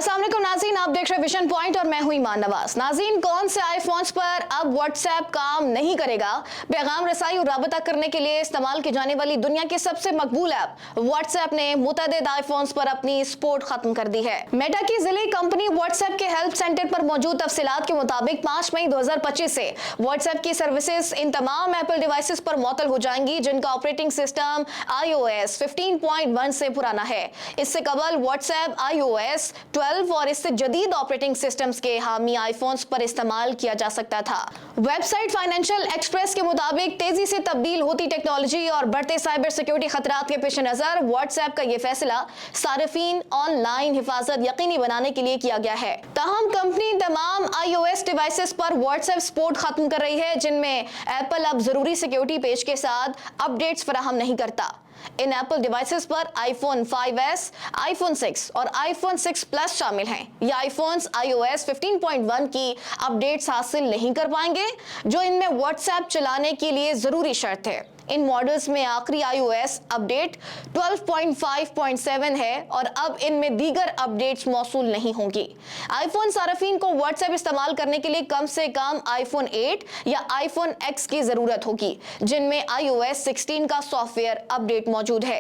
अस्सलाम वालेकुम नाज़रीन, आप देख रहे हैं विजन पॉइंट और मैं हूं ईमान नवाज। नाज़रीन, कौन से आईफोन्स पर अब व्हाट्सएप काम नहीं करेगा? पैगाम रसाई और राबता करने के लिए इस्तेमाल की जाने वाली दुनिया की सबसे मकबूल ऐप व्हाट्सएप ने मुतअद्दिद आईफोन्स पर अपनी सपोर्ट खत्म कर दी है। मेटा की जिले कंपनी व्हाट्सएप के हेल्प सेंटर पर मौजूद तफसीलात के मुताबिक 5 मई 2025 से व्हाट्सएप की सर्विसेज इन तमाम एप्पल डिवाइसेस पर मुअत्तल हो जाएंगी जिनका ऑपरेटिंग सिस्टम iOS 15.1 से पुराना है। इससे कबल व्हाट्सएप iOS 12 और इससे जदीद ऑपरेटिंग सिस्टम्स के हामी आईफोन्स पर इस्तेमाल किया जा सकता था। वेबसाइट फाइनेंशियल एक्सप्रेस के मुताबिक तेजी से तब्दील होती टेक्नोलॉजी और बढ़ते साइबर सिक्योरिटी खतरात के पेश नजर व्हाट्सएप का यह फैसला सार्फिन ऑनलाइन हिफाजत यकीनी बनाने के लिए किया गया है। ताहम कंपनी तमाम iOS डिवाइसेस पर व्हाट्सएप सपोर्ट खत्म कर रही है जिनमें एप्पल अब जरूरी सिक्योरिटी पेज के साथ अपडेट्स फराहम नहीं करता। इन एप्पल डिवाइसेस पर iPhone 5s, iPhone 6 और iPhone 6 Plus शामिल हैं। ये आईफोन्स iOS 15.1 की अपडेट्स हासिल नहीं कर पाएंगे जो इनमें व्हाट्सएप चलाने के लिए जरूरी शर्त है। इन मॉडल्स में आखिरी iOS अपडेट 12.5.7 है और अब इनमें दीगर अपडेट्स मौसूल नहीं होंगी। आईफोन सार्फिन को व्हाट्सएप इस्तेमाल करने के लिए कम से कम iPhone 8 या iPhone X की जरूरत होगी जिनमें iOS 16 का सॉफ्टवेयर अपडेट मौजूद है।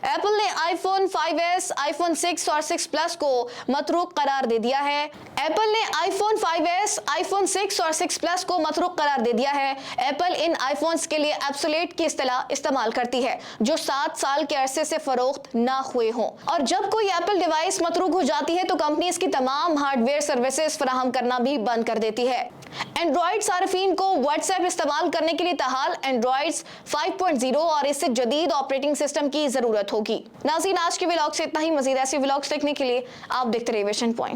एप्पल ने iPhone 5s, iPhone 6 और 6 Plus को मतरूक करार दे दिया है। एप्पल ने iPhone 5s, iPhone 6 और 6 Plus को मतरूक करार दे दिया है। एप्पल इन आईफोन्स के लिए एब्सोल्यूट की इस्तेलाह इस्तेमाल करती है जो 7 साल के अरसे से फरोख्त ना हुए हों, और जब कोई एप्पल डिवाइस मतरूक हो जाती है तो कंपनी इसकी तमाम हार्डवेयर सर्विसेज फराहम करना भी बंद कर देती है। एंड्रॉइड सार्फिन को व्हाट्सएप इस्तेमाल करने के लिए ताहाल एंड्रॉइड 5.0 और इससे जदीद ऑपरेटिंग सिस्टम की जरूरत होगी। नाज़रीन, आज के व्लॉग से इतना ही। मजीद ऐसे व्लॉग्स देखने के लिए आप देखते रहिए विजन पॉइंट।